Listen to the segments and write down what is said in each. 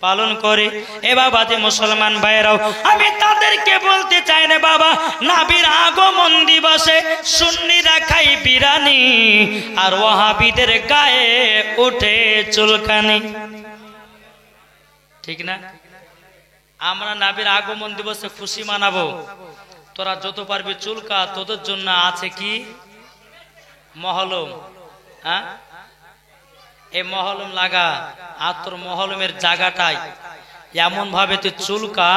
পালন করে। এ বাবা যে মুসলমান ভাইরাও, আমি তাদেরকে বলতে চাই রে বাবা, নবীর আগমন দিবসে সুন্নিরা খাই বিরানি আর ওয়াহাবিদের গায়ে ওঠে চুলকানি, ঠিক না? আমরা নবীর আগমন দিবসে খুশি মানাবো, তোরা যত পারবি চুলকা, তোদের জন্য আছে কি মহলম। হ্যাঁ, এই মহলম লাগা, আর তোর মহলমের জায়গাটাই এমন ভাবে তুই চুলকা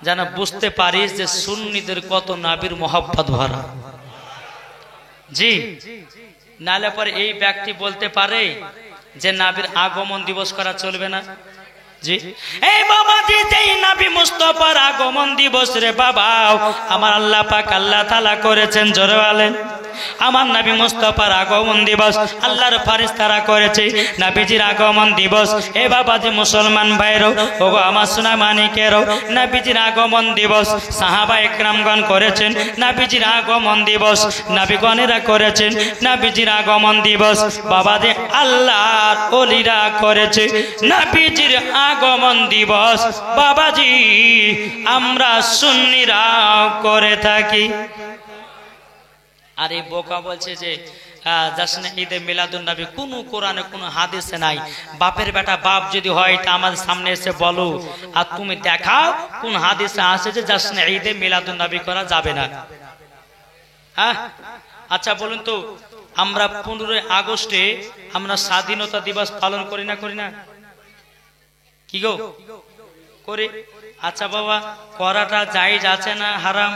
যেন বুঝতে পারিস যে সুন্নিদের কত নবীর মোহাব্বত ভরা। জি, নালে পরে এই ব্যক্তি বলতে পারে যে নবীর আগমন দিবস করা চলবে না। জি, এই বাবা জি, যেই নবী মুস্তাফার আগমন দিবস রে বাবা আমার আল্লাহ পাক আল্লাহ তাআলা করেছেন, জোরে বলেন আমার নবী মুস্তাফার আগমন দিবস আল্লাহর ফেরেশতারা করেছে নবীজির আগমন দিবস। এ বাবা যে মুসলমান ভাইরো, ওগো আমার সোনা মানিকেরও, নবীজির আগমন দিবস সাহাবা একরামগণ করেছেন, নবীজির আগমন দিবস নবীগণেরা করেছেন, নবীজির আগমন দিবস বাবা যে আল্লাহর ওলিরা করেছে। নবীজির আগমন দিবস বাবাজি আমরা সুন্নিরা করে থাকি। আর এই বোকা বলছে যে জাশনে ঈদে মিলাদুন নবী কোন কোরআনে কোন হাদিসে নাই। বাপের বেটা বাপ যদি হয় এটা আমাদের সামনে এসে বলো, আর তুমি দেখাও কোন হাদিসে আছে যে জাশনে ঈদে মিলাদুন নবী করা যাবে না। হ্যাঁ, আচ্ছা বলুন তো, আমরা 15 আগস্টে আমরা স্বাধীনতা দিবস পালন করি না, করি না? কি গো করি? আচ্ছা বাবা, করাটা জায়েজ আছে না হারাম?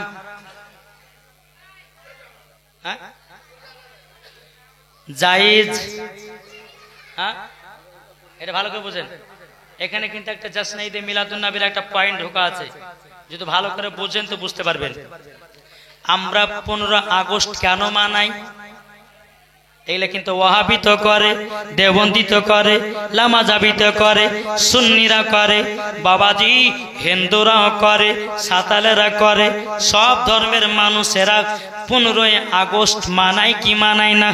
জায়েজ। হ্যাঁ, এটা ভালো করে বুঝেন। এখানে কিন্তু একটা জাশনে ঈদে মিলাদুন নবীর একটা পয়েন্ট ঢোকা আছে, যদি ভালো করে বুঝেন তো বুঝতে পারবেন। আমরা 15 আগস্ট কেন মানাই? এগুলো কিন্তু ওয়াহাবিত করে, দেওবন্দিত করে, লামাজাবিত করে, সুন্নিরা করে, বাবাজি হিন্দুরাও করে, সাঁওতালেরা করে, সব ধর্মের মানুষেরা 15 আগস্ট মানায় কি মানায় না?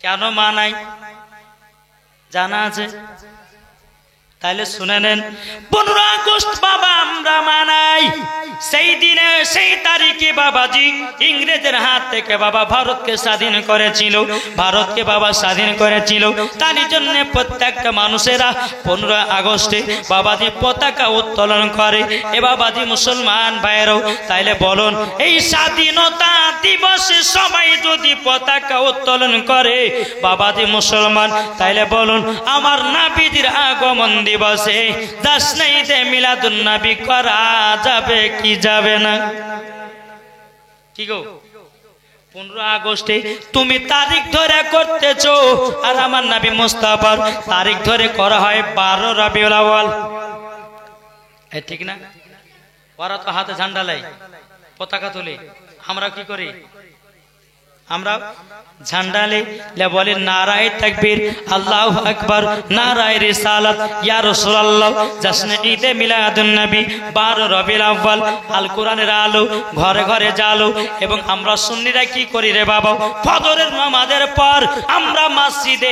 কেন মানায় জানা আছে? তাহলে শুনে নেন। 15 আগস্ট বাবা আমরা মানাই সেই দিনে, সেই তারিখে বাবাজি ইংরেজের হাত থেকে বাবা ভারতকে স্বাধীন করেছিল, ভারতকে বাবা স্বাধীন করেছিল। তার জন্য প্রত্যেকটা মানুষেরা 15 আগস্টে বাবাজি পতাকা উত্তোলন করে। এ বাবাজি মুসলমান ভাইয়েরও, তাইলে বলুন এই স্বাধীনতা দিবসে সবাই যদি পতাকা উত্তোলন করে বাবাজি মুসলমান, তাইলে বলুন আমার নবীজির আগমন দিবসে জাশনে ঈদে মিলাদুন নবী করা যাবে কি যাবে না? কি গো, 15 আগস্টে তুমি তারিখ ধরে করতেছো, আর আমার নবী মুস্তাফার তারিখ ধরে করা হয় 12 রবিউল আউয়াল। ঠিক না? ওরা তো হাতে ঝান্ডা লাই, পতাকা তুলে, আমরা কি করি? আমরা ঝান্ডালে বলে নারায়ে তাকবীর, আল্লাহু আকবার, নারায়ে রিসালাত, ইয়া রাসূলুল্লাহ। জাশনে ঈদে মিলাদুন নবী 12 রবিউল আউয়াল, আল কোরআনের আলো ঘরে ঘরে জ্বালো। এবং আমরা সুন্নিরা কি করি রে বাবা, ফজরের নামাজের পর আমরা মসজিদে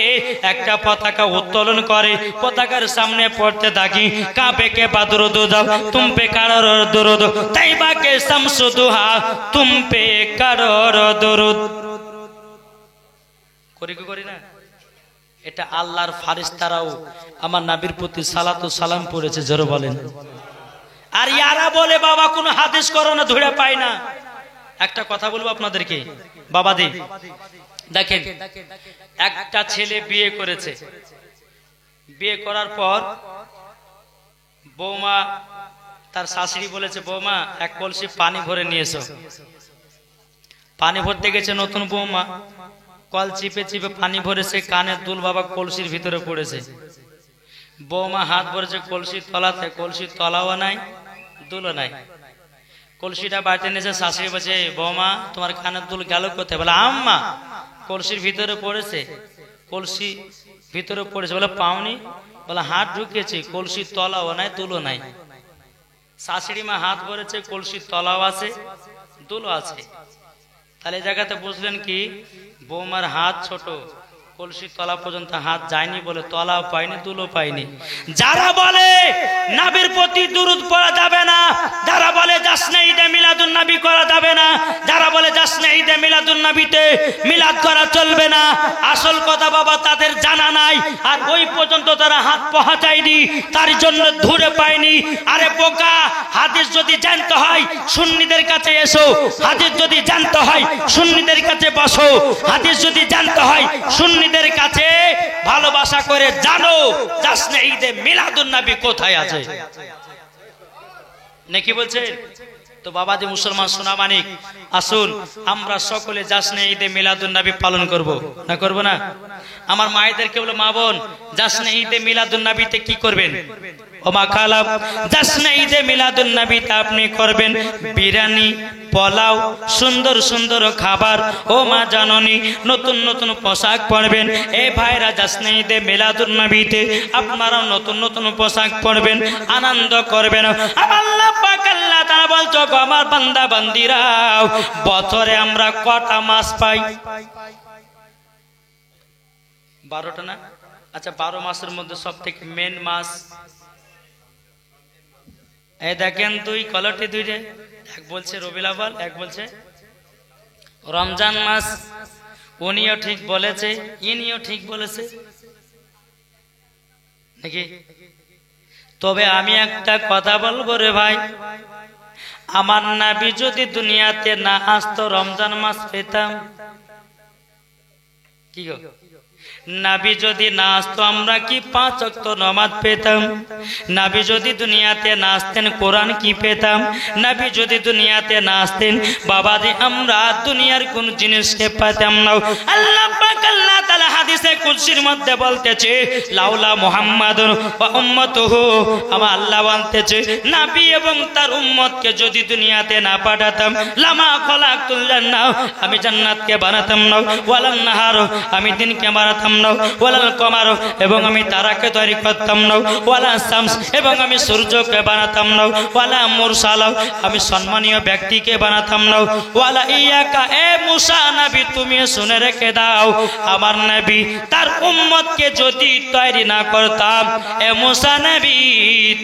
একটা পতাকা উত্তোলন করে পতাকার সামনে পড়তে থাকি, কাবে কে বাদরুদ দাও তুম পে কারর দরুদ, তাইবা কে শামসুদুহা তুম পে কারর দরুদ। করি না? এটা আল্লাহর ফেরেশতারাও আমার নবীর প্রতি সালাতু সালাম পড়েছে, জোরে বলেন। আর ইয়ারা বলে বাবা কোন হাদিস করো না, ধরে পাই না। একটা কথা বলবো আপনাদেরকে বাবাজি, দেখেন একটা ছেলে বিয়ে করেছে, বিয়ে করার পর বৌমা তার শাশুড়ি বলেছে বৌমা এক কলসি পানি ভরে নিয়ে এসো। পানি ভরতে গেছে নতুন বৌমা, কল চিপে চিপে পানি ভরেছে, কানের দুল বাবা কলসির ভিতরে পড়েছে। বৌমা হাত ভরেছে কলসির তলাতে, কলসির তলাও নাই দুলও নাই। কলসিটা বাড়িতে নিয়েছে, শাশুড়ি বলছে বৌমা তোমার কানের দুল গেল কোথায়? বলে আম্মা কলসির ভিতরে পড়েছে। কলসি ভিতরে পড়েছে, বলে পাওনি? বলে হাত ঢুকিয়েছি, কলসির তলাও নাই দুলও নাই। শাশুড়ি মা হাত ভরেছে, কলসির তলাও আছে দুলও আছে। তাহলে এই জায়গাতে বুঝলেন কি বৌমার হাত ছোট কলসির তলা পর্যন্ত হাত যায়নি বলে তলাও পায়নি তুলো পায়নি। যারা বলে নবীর প্রতি দুরূদ পড়া যাবে না, যারা বলে জাশ্নে ঈদে মিলাদুন নবী করা যাবে না, যারা বলে জাশ্নে ঈদে মিলাদুন নবীতে মিলাদ করা চলবে না, আসল কথা বাবা তাদের জানা নাই, আর ওই পর্যন্ত তারা হাত পৌঁছায়নি, তার জন্য ধরে পায়নি। আরে বোকা, হাদিস যদি জানতে হয় সুন্নিদের কাছে এসো, হাদিস যদি জানতে হয় সুন্নিদের কাছে বসো, হাদিস যদি জানতে হয় সুন্নিদের কাছে ভালোবাসা করে জানো জাশ্নে ঈদে মিলাদুন নবী কোথায় আছে। নাকি বলছে? তো বাবাজি মুসলমান সোনা মানিক, আসুন আমরা সকলে জাশ্নে ঈদে মিলাদুন নবী পালন করব না, করব না? আমার মায়েদেরকে বলে, মা বোন জাশ্নে ঈদে মিলাদুন নবীতে কি করবেন? ও মা খালাম, জাশ্নে ঈদে মিলাদুন নবীতে আপনি করবেন বিরিয়ানি, পোলাও, সুন্দর সুন্দর খাবার। ও মা জাননী, নতুন নতুন পোশাক পরবেন। এ ভাইরা জাশ্নে ঈদে মিলাদুন নবীতে আপনারাও নতুন নতুন পোশাক পরবেন, আনন্দ করবেন। আল্লাহ পাক আল্লাহ তাআলা বলছো, আমার বান্দা বান্দিরাও, বছরে আমরা কটা মাস পাই? 12টা না? আচ্ছা, 12 মাসের মধ্যে সব থেকে মেন মাস এই দেখেন, দুই কলটি দুইটা, এক বলছে রবিউল আউয়াল, এক বলছে রমজান মাস। উনিও ঠিক বলেছে, ইনিও ঠিক বলেছে নাকি? তবে আমি একটা কথা বলবো রে ভাই, আমার নবী যদি দুনিয়াতে না আসতো রমজান মাস পেতাম কি গো? নবী যদি না আসতো আমরা কি 5 ওয়াক্ত নামাজ পেতাম? নবী যদি দুনিয়াতে না আসতেন কোরআন কি পেতাম? নবী যদি দুনিয়াতে না আসতেন বাবাজি আমরা দুনিয়ার কোন জিনিসকে পেতাম না। আল্লাহ পাক আল্লাহ তাআলা হাদিসে কুদসির মধ্যে বলতেছে, লাউলা মুহাম্মাদুন ওয়া উম্মতুহু, আমার আল্লাহ বলতেছে নবী এবং তার উম্মতকে যদি দুনিয়াতে না পাঠাতাম, লামা খলাকতুল জান্নাহ, আমি জান্নাতকে বানাতাম না, ওয়ালান নাহার, আমি দিনকে বানাতাম না, ওয়ালাল কমার, এবং আমি তারাকে তৈরি করতাম না, ওয়ালা শামস, এবং আমি সূর্যকে বানাতাম না, ওয়ালা মুরসাল, আমি সম্মানীয় ব্যক্তিকে বানাতাম না, ওয়ালা ইয়াকা, এ মুসা নবী তুমি শুনে রেখে দাও, আমার নবী তার উম্মতকে যদি তৈরি না করতাম, এ মুসা নবী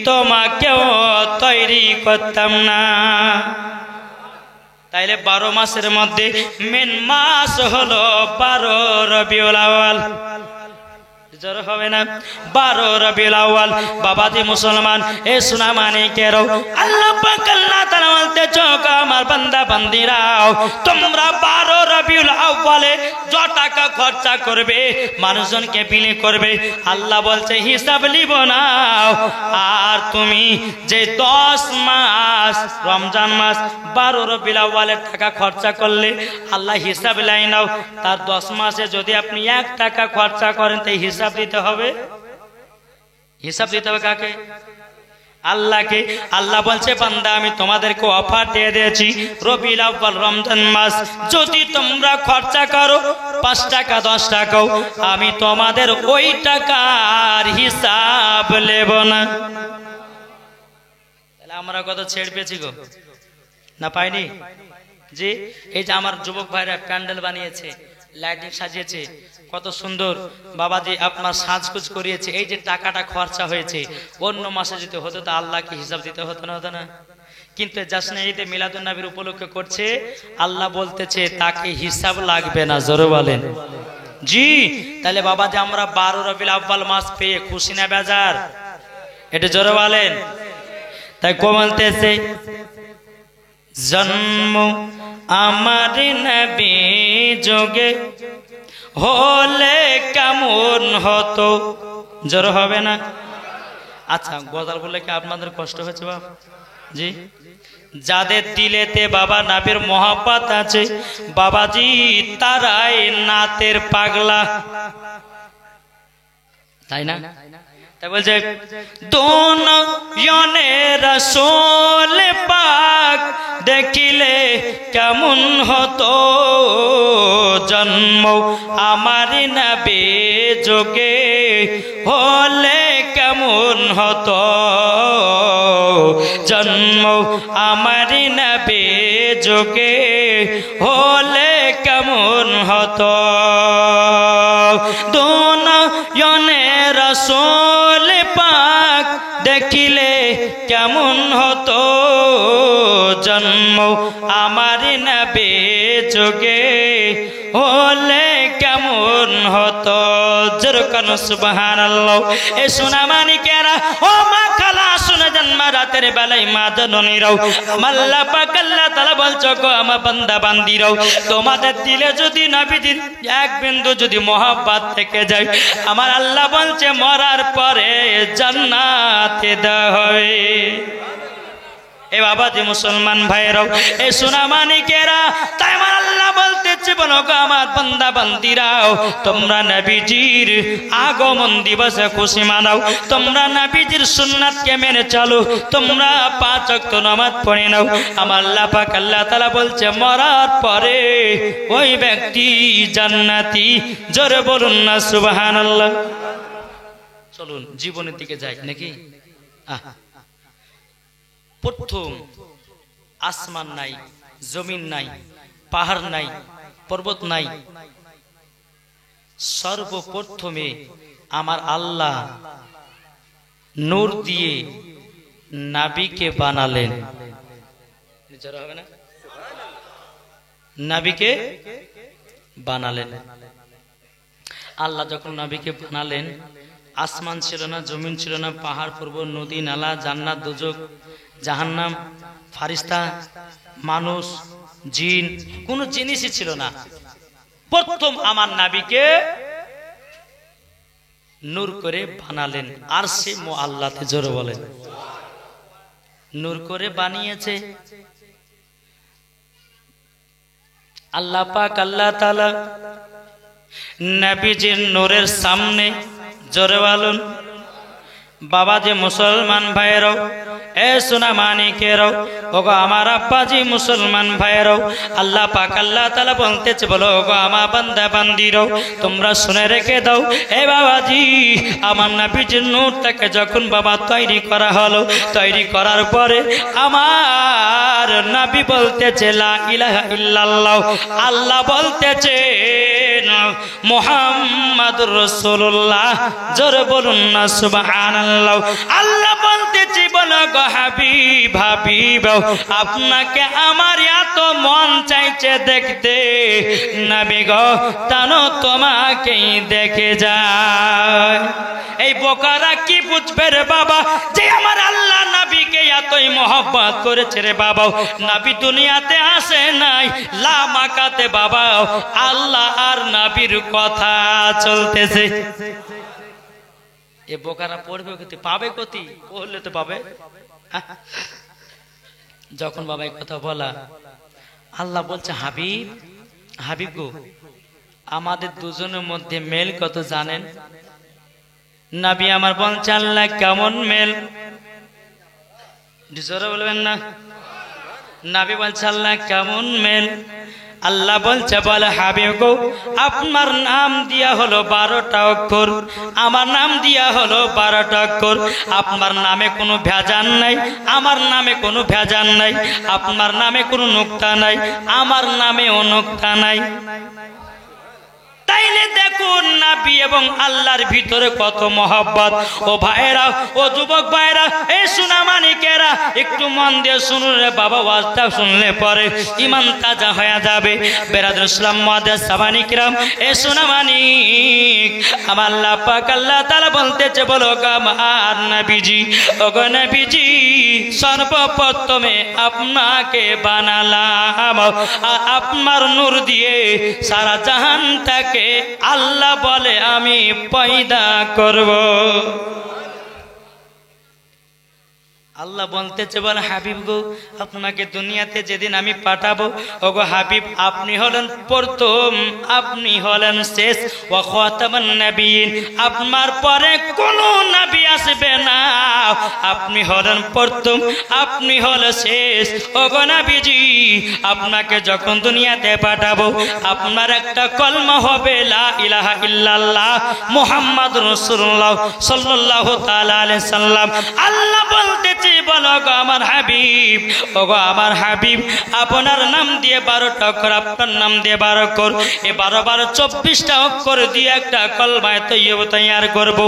তোমাকেও তৈরি করতাম না। তাইলে 12 মাসের মধ্যে মেন মাস হলো 12 রবিউল আউয়াল। জোর হবে না? 12 রবিউল আউয়াল। বাবাজি মুসলমান, এ সোনা মানিকেরও, আল্লাহ পাক আল্লাহ তাআলা বলতেছে, আমার বান্দা বান্দিরাও, তোমরা 12 রবিউল আউয়ালে যত টাকা খরচা করবে, মানুষজনকে বিলি করবে, আল্লাহ বলছে হিসাব নিব না। আর তুমি যে 10 মাস রমজান মাস 12 রবিউল আউয়ালে টাকা খরচা করলে আল্লাহ হিসাব লাই নাও, তার 10 মাসে যদি আপনি 1 টাকা খরচা করেন তাই হিসাব দিতে হবে। হিসাব দিতে হবে কাকে? আল্লাহকে। আল্লাহ বলছে বান্দা আমি তোমাদেরকে অফার দিয়ে দিয়েছি, রবিউল আউয়াল রমজান মাস যদি তোমরা খরচা করো 5 টাকা 10 টাকাও, আমি তোমাদের ওই টাকার হিসাব নেব না। তাহলে আমরা কত ছেড় পেয়েছি গো, না পাইনি? জি, এই যে আমার যুবক ভাইরা প্যান্ডেল বানিয়েছে, লাইটিং সাজিয়েছে, কত সুন্দর বাবাজি আপনার সাজগুজ করিয়েছে, এই যে টাকাটা খরচা হয়েছে, অন্য মাসে যদি হতো তা আল্লাহকে হিসাব দিতে হতো না, হতো না? কিন্তু জাশ্নে ঈদে মিলাদুন নবীর উপলক্ষে করছে, আল্লাহ বলতেছে তাকে হিসাব লাগবে না। জোরে বলেন জি। তাহলে বাবাজি আমরা 12 রবিউল আউয়াল মাস পেয়ে খুশি না বেজার? এটা জোরে বলেন। তাই কো বলতেছে, জন্ম আমার নবী যোগে হলে কেমন হতো। জোর হবে না? আচ্ছা, গজাল বললে কি আপনাদের কষ্ট হয়েছে বাপ? জি, যাদের দিলেতে বাবা নবীর মহব্বত আছে বাবাজি, তারাই নাতের পাগলা, তাই না? তাই বলছে দুনিয়ানে রাসূল পাক দেখিলে কেমন হতো, জন্ম আমার নবী যোগে হলে কেমন হতো, জন্ম আমার নবী যোগে হলে কেমন হতো, দেখিলে কেমন হতো জন্ম আমার নবী যোগে হলে কেমন হতো যেরকম সুবহানাল্লাহ। এ সোনা মানিকেরা ও মা খালা শুনে জন্ম রাতের বেলায় মা জননীরাও আল্লাহ পাক আল্লাহ তাআলা বলছো গো আমার বান্দা বান্দিরাও তোমাদের দিলে যদি নবীজির এক বিন্দু যদি মহব্বত থেকে যায় আমার আল্লাহ বলছে মরার পরে জান্নাতে দেওয়া হবে। এ বাবা যে মুসলমান ভাইরাও এ সোনা মানিকেরা তাই আমার আল্লাহ বলতেছে বলো গো আমার বান্দা বান্দিরাও তোমরা নবীজির আগমন দিবসে খুশি মানাও, তোমরা নবীজির সুন্নাতকে মেনে চলো, তোমরা 5 ওয়াক্ত নামাজ পড়ে নাও। আমার আল্লাহ পাক আল্লাহ তাআলা বলছে মরার পরে ওই ব্যক্তি জান্নাতি। জোরে বলুন না সুবহানাল্লাহ। চলুন জীবনের দিকে যাই নাকি। প্রথম আসমান নাই, জমিন নাই, পাহাড় নাই, পর্বত নাই, সর্বপ্রথমে আমার আল্লাহ নূর দিয়ে নবীকে বানালেন। নবীকে বানালেন। আল্লাহ যখন নবীকে বানালেন আসমান ছিল না, জমিন ছিল না, পাহাড় পর্বত নদী নালা জান্নাত দোজখ জাহান্নাম ফারিস্তা মানুষ জিন কোনো জিনিসই ছিল না। প্রথম আমার নবীকে নূর করে বানালেন। আর সে মুআল্লাতে জোরে বলেন নূর করে বানিয়েছে আল্লাহ পাক আল্লাহ তাআলা নবীজির নূরের সামনে। জোরে বলুন বাবা যে মুসলমান ভাইরাও এ সোনা মানিকেরাও ওগো আমার আব্বাজি মুসলমান ভাইরাও আল্লাহ পাক আল্লাহ তাআলা বলতেছে বলো ওগো আমার বান্দা বান্দিরাও তোমরা শুনে রেখে দাও। এ বাবাজি আমার নবীজির নূরটাকে যখন বাবা তৈরি করা হলো, তৈরি করার পরে আমার নবী বলতেছে লা ইলাহা ইল্লাল্লাহ, আল্লাহ বলতেছে মুহাম্মাদুর রাসূলুল্লাহ। জোরে বলুন না সুবহানাল্লাহ। আল্লাহ বলতেছি বলো গো হাবিব হাবিব আপনাকে আমার এত মন চাইছে দেখতে নবী গো তানো তোমাকেই দেখে যায়। এই বোকারা কি বুঝবে রে বাবা যে আমার আল্লাহ নবীকে এতই মহব্বত করেছে রে বাবা। নবী দুনিয়াতে আসে নাই লামাকাতে বাবা, আল্লাহ আর নবীর কথা চলতেছে। এ বোকারা পড়বে কতি পাবে কতি পড়লে তো পাবে। যখন বাবা এই কথা বলা আল্লাহ বলছে হাবিব হাবিব গো আমাদের দুজনের মধ্যে মেল কত জানেন? নবী আমার বলছে আল্লাহ কেমন মেল? জোরে বলবেন না। নবী বলছে আল্লাহ কেমন মেল? আল্লাহ বলছে বলে হাবিব গো আপনার নাম দিয়া হলো 12টা অক্ষর, আমার নাম দিয়া হলো 12টা অক্ষর। আপনার নামে কোনো ভেজাল নাই, আমার নামে কোনো ভেজাল নাই। আপনার নামে কোনো নুকতা নাই, আমার নামেও নুকতা নাই। তাইলে দেখুন নবী এবং আল্লাহর ভিতরে কত মহব্বত। ও ভাইরা ও যুবক ভাইরা এই সোনা মানিকেরা একটু মন দিয়ে শুনুন রে বাবা, ওয়াজটা শুনলে পরে ঈমান তাজা হয়ে যাবে। বেরাদর ইসলাম মুআদ্দাস সাবানিকরাম এই সোনা মানিক আমার আল্লাহ পাক আল্লাহ তাআলা বলতেছে বলো গো আমার নবীজি ওগো নবীজি সর্বপ্রথমে আপনাকে বানালাম, আপনার নূর দিয়ে সারা জাহানটাকে আল্লাহ বলে আমি পয়দা করব। আল্লাহ বলতেছে বলে হাবিব গো আপনাকে দুনিয়াতে যেদিন আমি পাঠাবো ওগো হাবিব আপনি হলেন প্রথম, আপনি হলেন শেষ। ওয়া খাতামান নবিয়্যিন আপনার পরে কোনো নবী আসবে না, আপনি হলেন প্রথম, আপনি হলেন শেষ। ওগো নবীজি আপনাকে যখন দুনিয়াতে পাঠাবো আপনার একটা কলমা হবে লা ইলাহা ইল্লাল্লাহ মুহাম্মাদুর রাসূলুল্লাহ সাল্লাল্লাহু তাআলা আলাইহি সাল্লাম। আল্লাহ বলতেছে বলছি বলো গো আমার হাবিব, ওগো আমার হাবিব, আপনার নাম দিয়ে 12টা অক্ষর, আপনার নাম দিয়ে 12 অক্ষর, এই 12 12 24টা অক্ষর দিয়ে একটা কলমায় তৈয়ব তৈয়ার করব।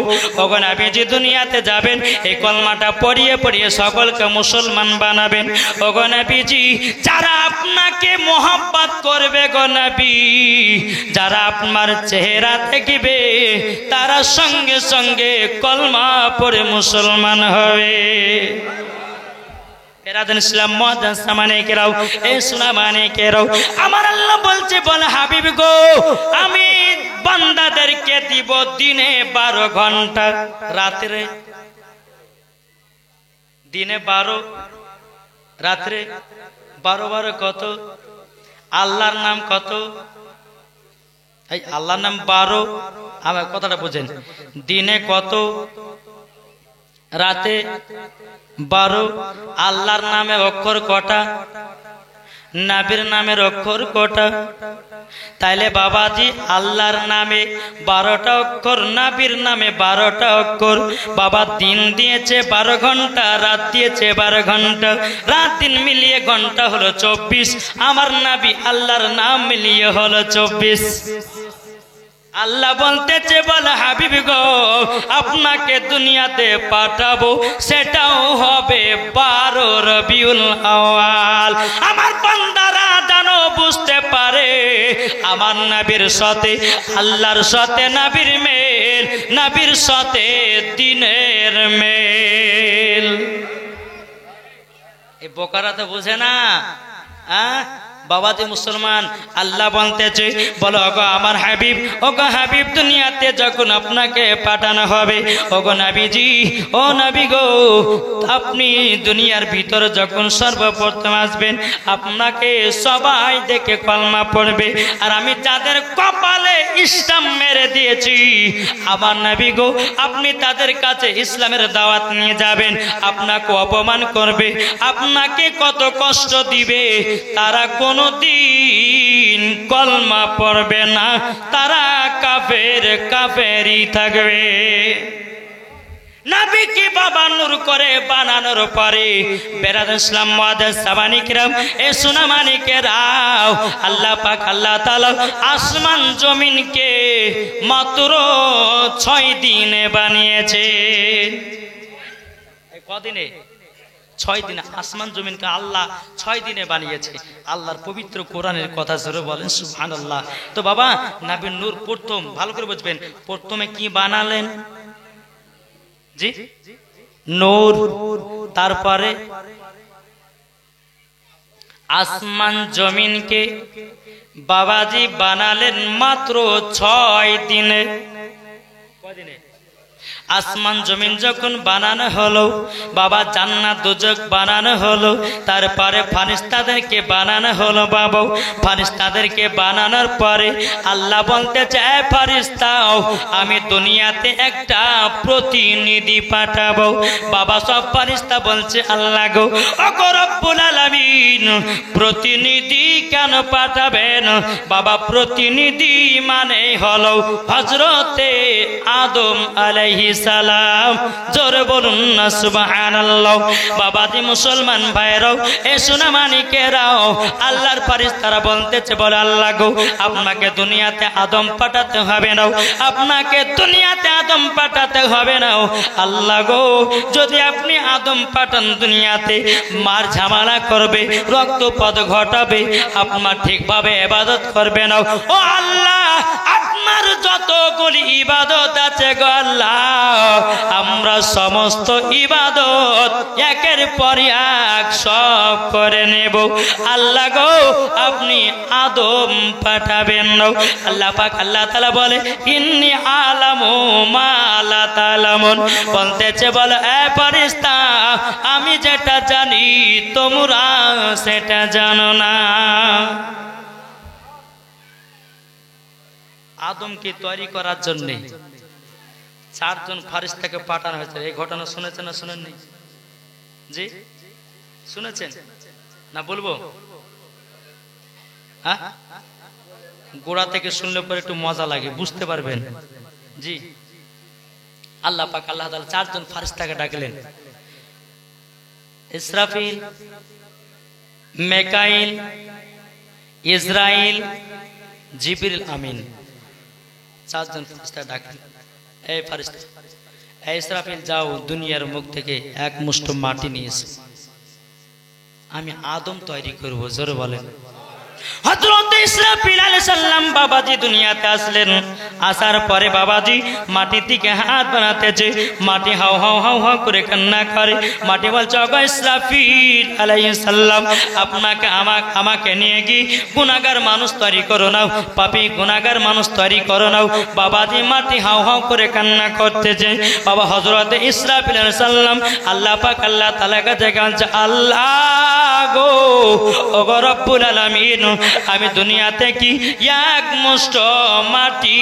ওগো নবীজি দুনিয়াতে যাবেন, এই কলমাটা পড়িয়ে পড়িয়ে সকলকে মুসলমান বানাবেন। ওগো নবীজি, যারা আপনাকে মোহাব্বত করবে গো নবী, যারা আপনার চেহারা দেখবে, তারা সঙ্গে সঙ্গে কলমা পড়ে মুসলমান হবে। আমার আল্লাহ বলছে, বল হাবিব গো, আমি বান্দাদেরকে দিব দিনে 12 ঘন্টা, রাত্রে দিনে 12, রাত্রে 12 12 কত? আল্লাহর নাম কত? এই আল্লাহর নাম 12, আমার কথাটা বুঝেন, দিনে কত, রাতে 12। আল্লাহর নামে অক্ষর কটা? নবীর নামের অক্ষর কটা? তাইলে বাবাজি আল্লাহর নামে 12টা অক্ষর, নবীর নামে 12টা অক্ষর। বাবা দিন দিয়েছে 12 ঘন্টা, রাত দিয়েছে 12 ঘন্টা, রাত দিন মিলিয়ে ঘন্টা হলো 24। আমার নবী আল্লাহর নাম মিলিয়ে হলো 24। আল্লাহ বলতেছে, বল হাবিব গো, আপনাকে দুনিয়াতে পাঠাবো, সেটাও হবে 12 রবিউল আউয়াল। আমার বান্দারা জানো বুঝতে পারে আমার নবীর সাথে, আল্লাহর সাথে নবীর মেল, নবীর সাথে দিনের মেল। এই বোকারা তো বুঝে না। বাবাজি মুসলমান, আল্লাহ বলতেছে, বলো ওগো আমার হাবিব, ওগো হাবিব, দুনিয়াতে যখন আপনাকে পাঠানো হবে, ওগো নবীজি, ও নবী গো, আপনি দুনিয়ার ভিতর যখন সর্বপ্রথম আসবেন, আপনাকে সবাই দেখে কলমা পড়বে। আর আমি যাদের কপালে ইসলাম মেরে দিয়েছি, আমার নবী গো, আপনি তাদের কাছে ইসলামের দাওয়াত নিয়ে যাবেন, আপনাকে অপমান করবে, আপনাকে কত কষ্ট দিবে, তারা কোনদিন কলমা পড়বে না, তারা কাফের কাফেরই থাকবে। নবীকে বাবা নূর করে বানানোর পরে বেরাদার ইসলাম মুআদ্দাস সাবানি কিরাম, এ সোনা মানিকেরাও, আল্লাহ পাক আল্লাহ তাআলা আসমান জমিনকে মাত্র 6 দিনে বানিয়েছে। কদিনে? 6 দিনে আসমান জমিনকে আল্লাহ 6 দিনে বানিয়েছে। আল্লাহর পবিত্র কোরআনের কথা জোরে বলেন সুবহানাল্লাহ। তো বাবা নবীর নূর প্রথম ভালো করে বুঝবেন, প্রথমে কি বানালেন? জি, নূর। তারপরে আসমান জমিনকে বাবাজি বানালেন মাত্র 6 দিনে। কদিনে? আসমান জমিন যখন বানানো হলো, বাবা জান্নাত দোজখ বানানো হলো, তারপরে ফারিস্তাদেরকে বানানো হলো। বাবা ফারিস্তাদেরকে বানানোর পরে আল্লাহ বলতে চায়, ফারিস্তাও আমি দুনিয়াতে একটা প্রতিনিধি পাঠাবো। বাবা সব ফারিস্তা বলছে, আল্লাহ গো, ওগো রব্বুল আলামিন, প্রতিনিধি কেন পাঠাবেন? বাবা প্রতিনিধি মানে হলো হযরতে আদম আলাইহিস সালাম। জোরে বলুন না সুবহানাল্লাহ। বাবাজি মুসলমান ভাইরাও, এ সোনা মানিকেরাও, আল্লাহর ফেরেশতারা বলতেছে, বলে আল্লাহ গো, আপনাকে দুনিয়াতে আদম পাঠাতে হবে না, আপনাকে দুনিয়াতে আদম পাঠাতে হবে না। আল্লাহ গো, যদি আপনি আদম পাঠান দুনিয়াতে, মার ঝামেলা করবে, রক্তপাত ঘটাবে, আপনার ঠিকভাবে ইবাদত করবে না। ও আল্লাহ, আপনার যতগুলি ইবাদত আছে গো আল্লাহ, আমরা সমস্ত ইবাদত একের পর এক সব করে নেব। আল্লাহ গো, আপনি আদম পাঠাবেন না। আল্লাহ পাক আল্লাহ তাআলা বলে, ইন্নী আলামু মা লা তা'লামুন, বলতেছে, বলে এ ফেরেশতা, আমি যেটা জানি তোমরা সেটা জানো না। আদমকে তৈরি করার জন্য 4 জন ফেরেশতাকে পাঠানো হয়েছে। এই ঘটনা শুনেছেন না শুনেননি? জি শুনেছেন না? বলবো? হ্যাঁ, গোড়া থেকে শুনলে পরে একটু মজা লাগে, বুঝতে পারবেন। জি, আল্লাহ পাক আল্লাহ তাআলা 4 জন ফেরেশতাকে ডাকলেন। ইসরাফিল, মেকাইল, ইসরাইল, জিবরিল আমিন, চারজন ফেরেশতা ডাকেন, এই ফেরেশতা, এই ইসরাফিল যাও, দুনিয়ার মুখ থেকে এক মুষ্ঠ মাটি নিয়ে এসো, আমি আদম তৈরি করব। জোরে বলেন। হযরত ইসরাফিল আলাইহিস সালাম বাবাজি দুনিয়াতে আসলেন। আসার পরে বাবাজি মাটির দিকে হাত বানাতেছে, মাটি হাও হাও হাও হাও করে কান্না করে। মাটি বলছে, ওগো ইসরাফিল আলাইহিস সালাম, আপনাকে আমাকে নিয়ে গিয়ে গুনাহগার মানুষ তৈরি করো নাও, পাপী গুনাহগার মানুষ তৈরি করো নাও। বাবাজি মাটি হাও হাও করে কান্না করতেছে। বাবা হযরত ইসরাফিল আলাইহিস সালাম আল্লাহ পাক আল্লাহ তাআলা কাছে বলছে, আল্লাহ গো, ওগো রব্বুল আলামিন, আমি দুনিয়াতে কি এক মুষ্ঠ মাটি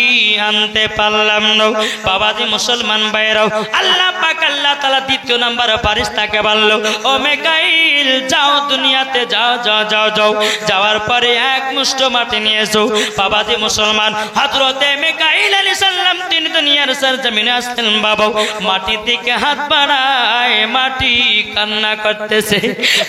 আনতে পারলাম না। বাবাজি মুসলমান ভাইরাও, আল্লাহ পাক আল্লাহ তাআলা দ্বিতীয় নাম্বার ফেরেশতাকে বলল, ও মেকাইল যাও, দুনিয়াতে যাও যাও যাও যাও, যাওয়ার পরে এক মুষ্ঠ মাটি নিয়ে এসো। বাবাজি মুসলমান হযরতে মেকাইল আলাইহিস সালাম তিনি দুনিয়ার সরজমিনে আসলেন। বাবা মাটির দিকে হাত বাড়ায়, মাটি কান্না করতেছে।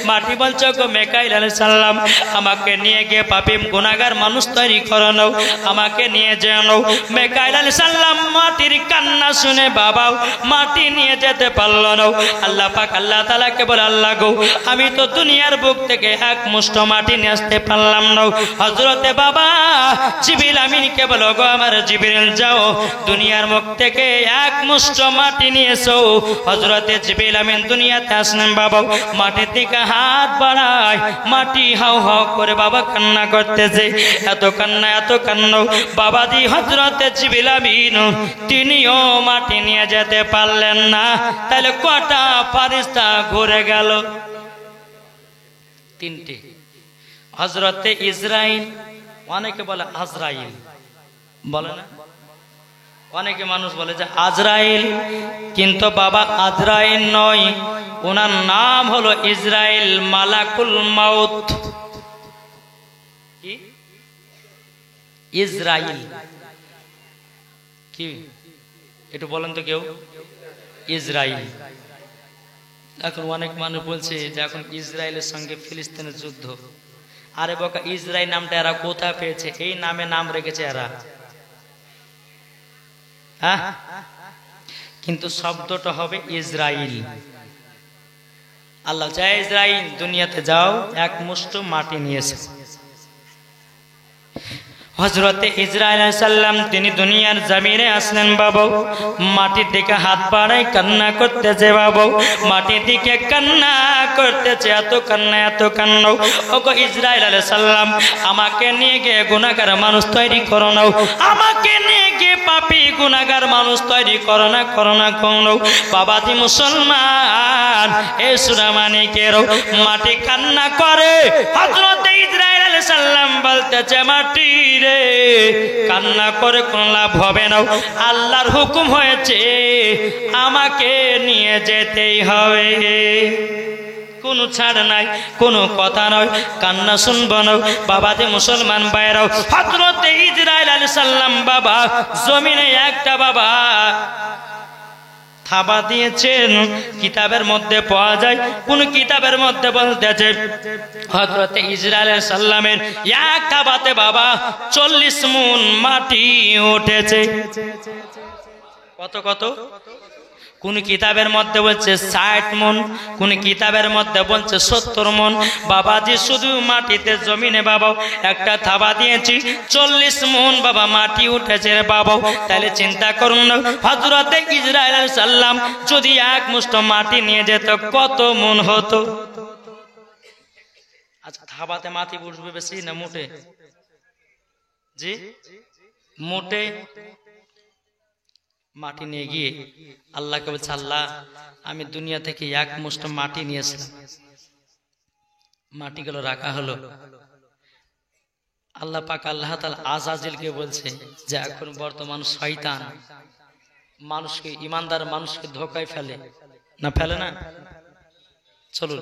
মাটি বলছে, গো মেকাইল আলাইহিস সালাম, আমাকে নিয়ে গিয়ে পাপী গুনাহগার মানুষ তৈরি করো নাও, আমাকে নিয়ে যেও। মেকাইল আলাইহিস সালাম মাটির কান্না শুনে বাবা মাটি নিয়ে যেতে পারল না। আল্লাহ পাক আল্লাহ তাআলাকে বলে, আল্লাহ গো, আমি তো দুনিয়ার বুক থেকে এক মুষ্ঠ মাটি নিয়ে আসতে পারলাম না। হযরতে বাবা জিবরিল আমিনকে বলো, গো আমার জিবরিল যাও, দুনিয়ার মুখ থেকে এক মুষ্ঠ মাটি নিয়ে এসো। হযরতে জিবরিল আমিন দুনিয়াতে আসলেন। বাবা মাটির দিকে হাত বাড়ায়, মাটি হাও হাও করে বাবা কান্না করতেছে। এত কান্না এত কান্না, বাবাজি হযরতে জিবরিল আমিন তিনিও মাটি নিয়ে যেতে পারলেন না। তাহলে কটা ফেরেশতা ঘুরে গেল? তিনটে। হযরতে ইসরাইল, অনেকে বলে আজরাইল, বলে না, অনেকে মানুষ বলে যে আজরাইল, কিন্তু বাবা আজরাইল নয়, ওনার নাম হলো ইসরাইল মালাকুল মাউত। কি ইসরাইল কি একটু বলেন তো কেউ? ইসরাইল। এখন অনেক মানুষ বলছে যে এখন ইসরায়েলের সঙ্গে ফিলিস্তিনের যুদ্ধ। আরে বাবা, ইসরাইল নামটা এরা কোথায় পেয়েছে? এই নামে নাম রেখেছে এরা, হ্যাঁ, কিন্তু শব্দটা হবে ইসরাইল। আল্লাহ চায় ইসরাইল দুনিয়াতে যাও, এক মুষ্ঠ মাটি নিয়েছে। হযরতে ইসরাইল আলাইহিস সালাম তিনি দুনিয়ার জমিনে আসলেন। বাবা মাটির দিকে হাত বাড়ায় কান্না করতেছে। বাবা মাটির দিকে কান্না করতেছে, এত কান্না এত কান্না। ওগো ইসরাইল আলাইহিস সালাম, আমাকে নিয়ে গিয়ে গুনাহগার মানুষ তৈরি করো না, আমাকে নিয়ে গিয়ে পাপী গুনাহগার মানুষ তৈরি করো না, করো না, করো না। বাবাজি মুসলমান, এই সূরা মানিকের মাটি কান্না করে। হযরতে ইসরাইল আলাইহিস সালাম বলতেছে, মাটি রে, কান্না করে কোন লাভ হবে না, আল্লাহর হুকুম হয়েছে, আমাকে নিয়ে যেতেই হবে, কোনো ছাড় নাই, কোনো কথা নয়, কান্না শুনবো না। বাবাজি মুসলমান ভাইরাও, হযরতে ইসরাইল আলাইহিস সালাম বাবা জমিনে একটা বাবা থাবা দিয়েছেন। কিতাবের মধ্যে পাওয়া যায়, কোন কিতাবের মধ্যে বলতেছে হযরতে ইসরাইল আলাইহিস সালামের এক থাবাতে বাবা 40 মণ মাটি উঠেছে। কত কত? কোন কিতাবের মধ্যে বলছে 60 মণ, কোন কিতাবের মধ্যে বলছে 70 মণ। বাবাজি শুধু মাটিতে জমিনে বাবা একটা থাবা দিয়েছি, 40 মণ বাবা মাটি উঠেছে রে বাবা। তাহলে চিন্তা করুন না, হযরতে ইসরাইল আলাইহিস সালাম যদি এক মুষ্ঠ মাটি নিয়ে যেত কত মণ হতো? আচ্ছা, থাবাতে মাটি উঠবে বেশি না মোটে? জি, মোটে। মাটি নিয়ে গিয়ে আল্লাহকে বলছে, আল্লাহ আমি দুনিয়া থেকে এক মুষ্ঠ মাটি নিয়েছিলাম, মাটিগুলো রাখা হলো। আল্লাহ পাক আল্লাহ তাআলা আজাজিলকে বলছে যে এখন বর্তমান শয়তান মানুষকে, ইমানদার মানুষকে ধোঁকায় ফেলে না, ফেলে না? চলুন,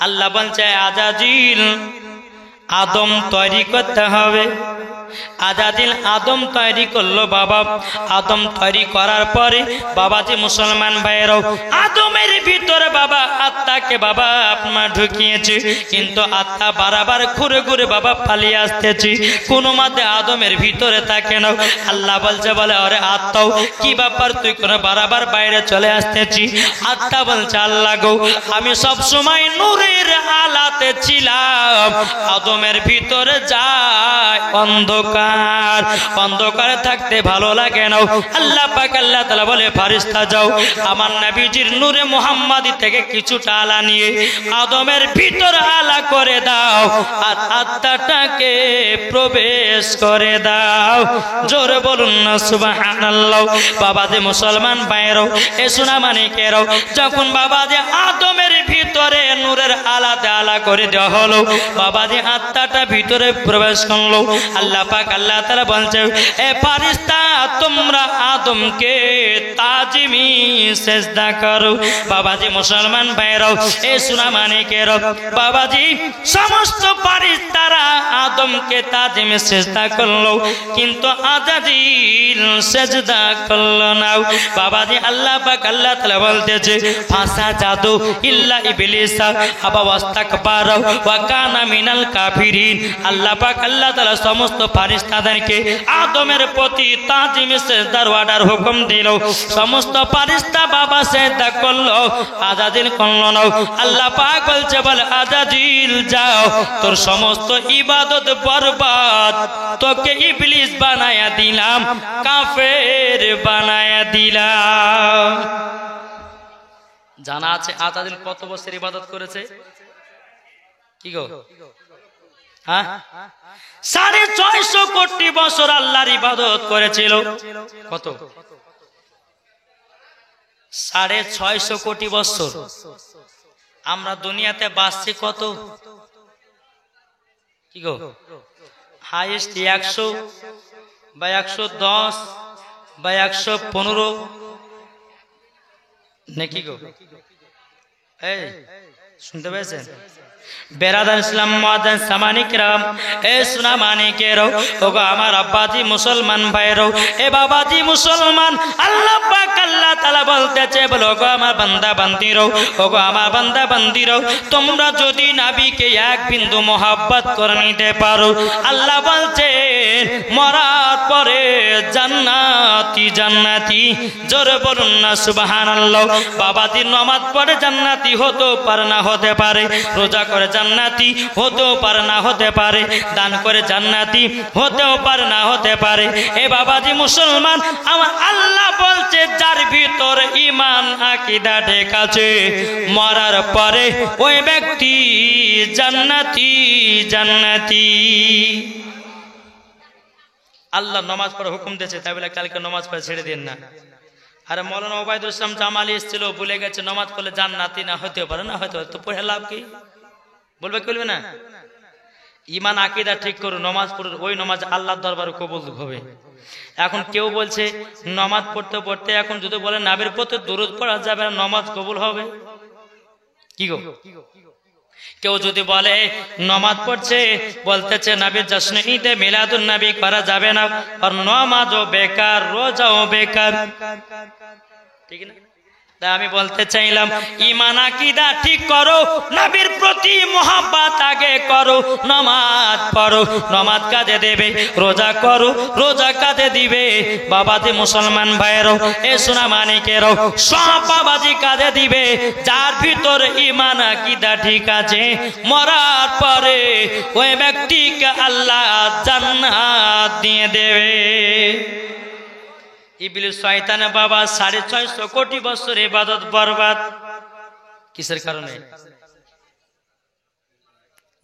আল্লাহ বলছে আজাজিল আদম তৈরি করতে হবে। আজাদিল আদম তৈরি করলো বাবা। আদম তৈরি করার পরে বাবাজি মুসলমান ভাইয়েরাও আদমের ভিতরে বাবা আত্মাকে বাবা আপনার ঢুকিয়েছে, কিন্তু আত্মা বারবার ঘুরে ঘুরে বাবা পালিয়ে আসতেছি, কোনো মতে আদমের ভিতরে থাকে না। আল্লাহ বলছে বলে আরে আত্মাও কি ব্যাপার, তুই কোনো বারবার বাইরে চলে আসতেছি? আত্মা বলছে আল্লাহ গো আমি সব সময় নূরের আলাতে ছিলাম, আদমের ভিতরে যায় অন্ধকার, অন্ধকারে থাকতে ভালো লাগে না। আল্লাহ পাক আল্লাহ তাআলা বলে ফেরেশতা যাও আমার নবীজির নূরে মুহাম্মাদি থেকে কিছুটা আলা নিয়ে আদমের ভিতর আলা করে দাও আর আত্মাটাকে প্রবেশ করে দাও। জোরে বলুন না সুবহানাল্লাহ। বাবাজি মুসলমান ভাইয়েরাও এ সোনা মানিকেরাও যখন বাবাজি আদমের ভিতরে নূরের আলাতে আলা করে দেওয়া হলো, বাবাজি আত্মাটা ভিতরে প্রবেশ করলো। আল্লাহ পাক আল্লাহ তাআলা বলছে এ ফেরেশতা তোমরা আদমকে তাজিমি সিজদা করো। বাবাজি মুসলমান ভাইরাও এ সোনা মানিকেরাও বাবাজি সমস্ত ফেরেশতারা আদমকে তাজিমি সিজদা করলো, কিন্তু আজাজিল সিজদা করলো না। বাবাজি আল্লাহ পাক আল্লাহ তাআলা বলতেছে ফাসা জাদু ইল্লা ইবলিস আবা ওয়াস্তাকবারা ওয়া কানা মিনাল কাফিরিন। আল্লাহ পাক আল্লাহ তাআলা সমস্ত ফেরেশতাদেরকে আদমের প্রতি তাজিমে সিজদার অর্ডার হুকুম দিল, সমস্ত ফেরেশতা বাবা সিজদা করলো, আজাজিল করলো না। আল্লাহ পাক বলছে বলে আজাজিল যাও তোর সমস্ত ইবাদত বরবাদ, তোকে ইবলিস বানায়া দিলাম, কাফের বানায়া দিলাম। জানা আছে আজাজিল কত বছর ইবাদত করেছে? কি গো হ্যাঁ 650 কোটি বছর আল্লাহর ইবাদত করেছিল। কত? 650 কোটি বছর। আমরা দুনিয়াতে বাঁচছি কত? কি গো হাইয়েস্ট 100 বা 110 বা 115 নাকি গো? এই শুনতে পেয়েছেন? বেরাদার ইসলাম মুআজ্জিন সামানি কিরাম এ সোনা মানিকেরাও ওগো আমার আব্বাজি মুসলমান ভাইরাও এ বাবাজি মুসলমান, আল্লাহ পাক আল্লাহ তাআলা বলতেছে বলো গো আমার বান্দা বান্দিরাও, ওগো আমার বান্দা বান্দিরাও তোমরা যদি নবীকে এক বিন্দু মোহাব্বত করে নিতে পারো, আল্লাহ বলছেন মরার পরে জান্নাতি জান্নাতি। জোরে বলুন না সুবহানাল্লাহ। বাবাজি নামাজ পড়ে জান্নাতি হতে পারে না হতে পারে, রোজা করে জান্নাতি হতেও পারে না হতে পারে, দান করে জান্নাতি হতেও পারে না হতে পারে। এ বাবাজি মুসলমান আমার আল্লাহ বলছে যার ভিতর ঈমান আকীদা ঠিক আছে মরার পরে ওই ব্যক্তি জান্নাতি জান্নাতি। আল্লাহ নামাজ পড়ে হুকুম দিয়েছে, তাই বলে কালকে নামাজ পড়ে ছেড়ে দেন না। আরে মৌলানা ওবায়দুল ইসলাম জামালি এসেছিল, ভুলে গেছে নামাজ পড়লে জান্নাতি না হতেও পারে না হতে পারে, তো পড়ে লাভ কি? বলবে কি বলবে না? ঈমান আকীদা ঠিক করো, নামাজ পড়ো, ওই নামাজ আল্লাহর দরবারে কবুল হবে। এখন কেউ বলছে নামাজ পড়তে পড়তে এখন যদি বলে নবীর প্রতি দরুদ পড়া যাবে না নামাজ কবুল হবে। কি গো? কেউ যদি বলে নামাজ পড়ছে বলতেছে নবীর জশ্নে ঈদে মিলাদুন নবী করা যাবে না, আর নামাজও বেকার রোজাও বেকার, ঠিক না? আমি বলতে চাইলাম ঈমান আকীদা ঠিক করো, নবীর প্রতি মোহাব্বত আগে করো, নামাজ পড়ো, নামাজ কাজে দেবে, রোজা করো, রোজা কাজে দিবে। বাবাজি মুসলমান ভাইয়েরও এ সোনা মানিকেরও সব বাবাজি কাজে দিবে যার ভিতর ঈমান আকীদা ঠিক আছে। মরার পরে ওই ব্যক্তিকে আল্লাহ জান্নাত দিয়ে দেবে। ইবলিস শয়তানে বাবা 650 কোটি বছর ইবাদত বরবাদ কিসের কারণে?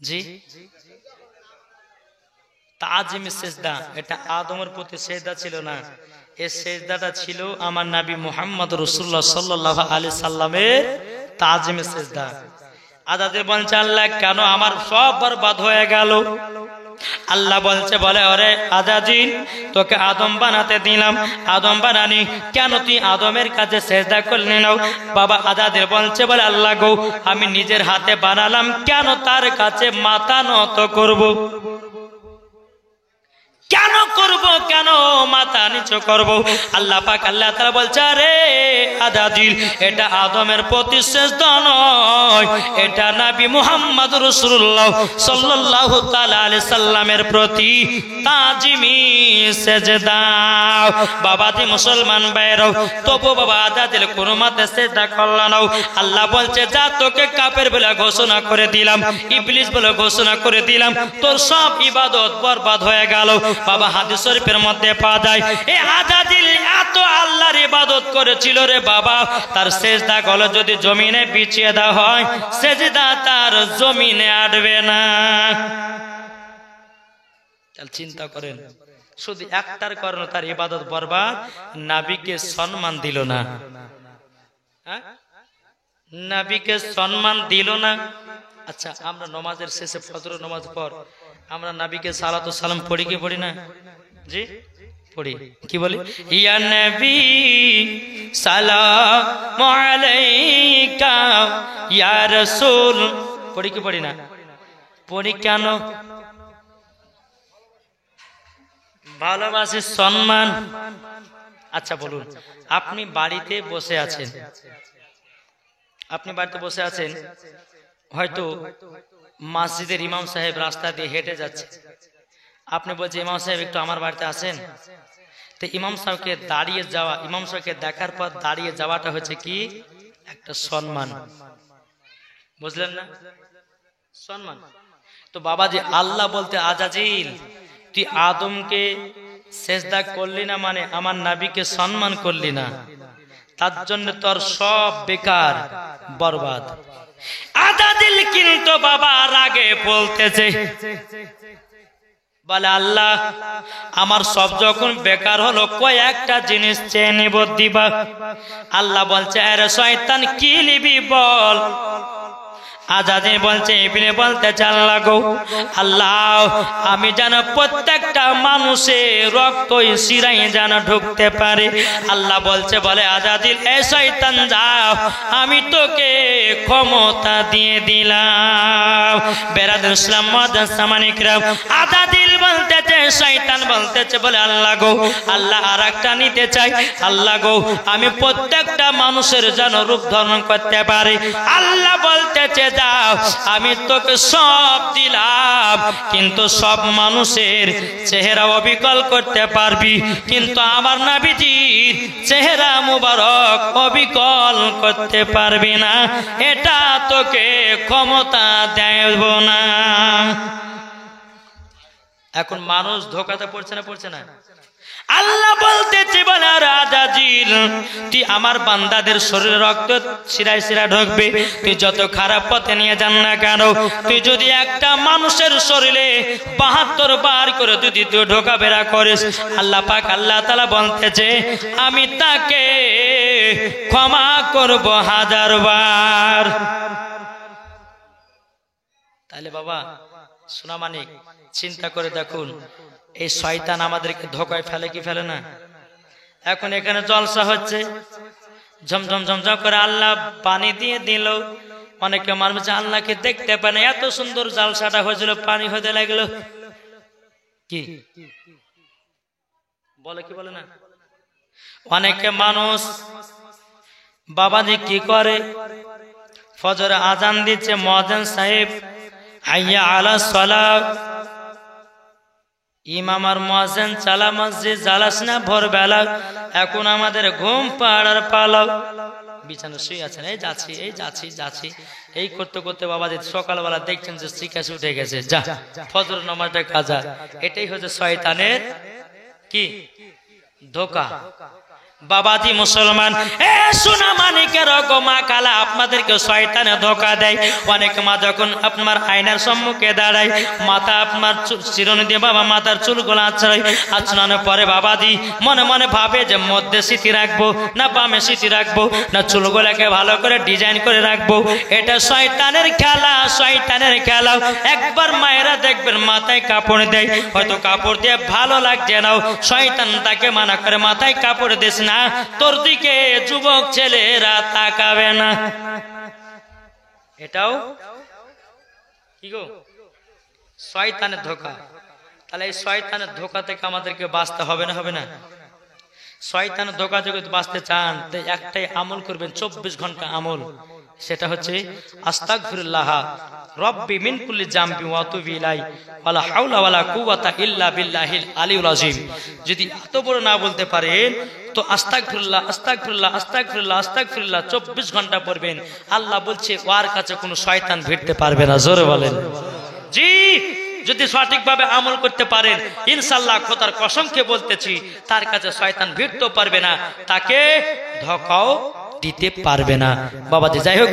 জি তাজিম সিজদা। এটা আদমের প্রতি সিজদা ছিল না, এই সিজদাটা ছিল আমার নবী মুহাম্মদ রাসূলুল্লাহ সাল্লাল্লাহু আলাইহি সাল্লামের তাজিম সিজদা। আজাদের বলছে আল্লাহ কেন আমার সব বরবাদ হয়ে গেল? আল্লাহ বলছে বলে আরে আজাজিল তোকে আদম বানাতে দিলাম, আদম বানানি কেন তুই আদমের কাছে সিজদা করলি না? বাবা আজাদের বলছে বলে আল্লাহ গো আমি নিজের হাতে বানালাম, কেন তার কাছে মাথা নত করব? কেন করব, কেন মাথা নিচু করব? আল্লাহ পাক আল্লাহ তাআলা বলছে, আরে আজাজিল, এটা আদমের প্রতি সিজদা নয়, এটা নবী মুহাম্মদ রাসূলুল্লাহ সাল্লাল্লাহু তাআলা আলাইহি সাল্লামের প্রতি তাজিমি সিজদা। বাবাজি মুসলমান ভাইরাও, তবু বাবা আজাজিল কোন মতে সিজদা করল না। আল্লাহ বলছে, যা তোকে কাফের বলে ঘোষণা করে দিলাম, ইবলিস বলে ঘোষণা করে দিলাম, তোর সব ইবাদত বরবাদ হয়ে গেল। বাবা হাদিস শরীফের মধ্যে পাওয়া যায়, এই আজাজিল এত আল্লাহর ইবাদত করেছিল রে বাবা, তার সিজদা গলে যদি জমিনে বিছিয়ে দেওয়া হয়, সিজদা তার জমিনে আটবে না। তাহলে চিন্তা করেন, শুধু একটার কারণে তার ইবাদত বরবাদ, নবীকে সম্মান দিল না। নবীকে সম্মান দিল না। আচ্ছা, আমরা নামাজের শেষে ফজর নামাজ পর আমরা নবীকে সালাত ও সালাম পড়ি কি পড়ি না? জি পড়ি। কি বলি? ইয়া নবী সালামু আলাইকা ইয়া রাসূল, পড়ি কি পড়ি না? পড়ি। কেন? ভালোবাসি, সম্মান। আচ্ছা বলুন, আপনি বাড়িতে বসে আছেন, আপনি বাড়িতে বসে আছেন, হয়তো মসজিদের ইমাম সাহেব রাস্তা দিয়ে হেঁটে যাচ্ছে, আপনি বলছেন ইমাম সাহেব একটু আমার বাড়িতে আসেন। তো ইমাম সাহেবকে দাঁড়িয়ে যাওয়া, ইমাম সাহেবকে দেখার পর দাঁড়িয়ে যাওয়াটা হচ্ছে কি একটা সম্মান, বুঝলেন না? সম্মান। তো বাবাজি আল্লাহ বলতে, আজাজিল তুই আদমকে সিজদা করলি না, মানে আমার নবীকে সম্মান করলি না, তার জন্য তোর সব বেকার বরবাদ। আজাজিল কিন্তু বাবা রাগে বলতেছে, বলে আল্লাহ আমার সব যখন বেকার হলো, কয়েকটা জিনিস চেয়ে নিব, দিবা। আল্লাহ বলছে, আরে শয়তান কি নিবি বল। আজাজিল বলছে, ইবনে বলতে চাল লাগো আল্লাহ, আমি যেন প্রত্যেকটা মানুষের রক্ত শিরায় যেন ঢুকতে পারে। আল্লাহ বলছে, বলে আজাজিল এ শয়তান যাও, আমি তোকে ক্ষমতা দিয়ে দিলাম। বেরাদুল ইসলাম মুআজ্জাজ সামানিকরাম, আজাজিল বলতেছে, শয়তান বলতেছে, বলে আল্লাহ গো, আল্লাহ আরেকটা নিতে চাই। আল্লাহ গো, আমি প্রত্যেকটা মানুষের যেন রূপ ধারণ করতে পারি। আল্লাহ বলতেছে, দাও, আমি তোকে সব দিলাম, কিন্তু সব মানুষের চেহারা অবিকল করতে পারবি, কিন্তু আমার নবীজির চেহারা মুবারক অবিকল করতে পারবি না, এটা তোকে ক্ষমতা দেব না। এখন মানুষ ধোকাতে পড়ছে না, পড়ছে না? আল্লাহ বলতেছে, বলে আজাজিল তুই আমার বান্দাদের শরীরে রক্ত শিরায় শিরায় ঢুকবে, তুই যত খারাপ পথে নিয়ে যান না কেন, তুই যদি একটা মানুষের শরীরে ৭২ বার করে যদি তুই ঢোকা বেরা করিস, আল্লাহ পাক আল্লাহ তাআলা বলতেছে, আমি তাকে ক্ষমা করব ১০০০ বার। তাহলে বাবা সোনা মানিক, চিন্তা করে দেখুন, এই শয়তান আমাদেরকে ধোকায় ফেলে কি ফেলে না? এখন এখানে জলসা হচ্ছে, ঝমঝম ঝমঝম করে আল্লাহ পানি দিয়ে দিল, অনেকে মানুষ আল্লাহকে দেখতে পায় না, এত সুন্দর জলসাটা হয়েছিল, পানি হতে লাগলো। কি বলে, কি বলে না? অনেকে মানুষ বাবাজি কি করে, ফজরে আজান দিচ্ছে, মুয়াজ্জিন সাহেব হাইয়া আলাস সালাত, ইমাম আর মুয়াজ্জিন চালা মসজিদ, জ্বালাস না ভোরবেলা, এখন আমাদের ঘুম পাড়ার পালাও, বিছানা শুয়ে আছেন, এই যাচ্ছি এই যাচ্ছি যাচ্ছি, এই করতে করতে বাবাজি সকালবেলা দেখছেন যে শ্রীকাশে উঠে গেছে, যা ফজর নামাজটা কাজা। এটাই হচ্ছে শয়তানের কি ধোকা। বাবাজি মুসলমান, এ সোনা মানিকের গো মা কালা, আপনাদেরকে শয়তানে ধোকা দেয়। অনেক মা যখন আপনার আয়নার সম্মুখে দাঁড়ায়, মাথা আপনার চিরুনি দিয়ে বাবা মাথার চুলগুলো আছড়ায়, আছড়ানোর পরে বাবাজি মনে মনে ভাবে যে মধ্যে সিটি রাখবো না বামে সিটি রাখবো, না চুলগুলাকে ভালো করে ডিজাইন করে রাখবো। এটা শয়তানের খেলা, শয়তানের খেলা। একবার মায়েরা দেখবেন মাথায় কাপড় দেয়, হয়তো কাপড় দিয়ে ভালো লাগছে না, শয়তান তাকে মানা করে মাথায় কাপড় দিস না, তোর দিকে যুবক ছেলেরা তাকাবে না। এটাও কি গো শয়তানের ধোকা। তাহলে এই শয়তানের ধোঁকা থেকে আমাদেরকে বাঁচতে হবে না, হবে না? শয়তানের ধোঁকা থেকে বাঁচতে চান তো একটাই আমল করবেন, 24 ঘন্টা আমল, সেটা হচ্ছে আস্তাগফিরুল্লাহ রব্বি মিন কুল্লি জামবি ওয়া আতুবু ইলাই ওয়ালা হাওলা ওয়ালা কুওয়াতা ইল্লা বিল্লাহিল আলিউল আযীম। যদি এত বড় না বলতে পারেন তো আস্তাগফিরুল্লাহ আস্তাগফিরুল্লাহ আস্তাগফিরুল্লাহ আস্তাগফিরুল্লাহ 24 ঘন্টা পড়বেন। আল্লাহ বলছে ওর কাছে কোনো শয়তান ভিড়তে পারবে না। জোরে বলেন জি। যদি সঠিকভাবে আমল করতে পারেন ইনশাআল্লাহ, খোদার কসমকে বলতেছি, তার কাছে শয়তান ভিড়তে পারবে না, তাকে ধোঁকাও দিতে পারবে না। বাবাজি যাই হোক।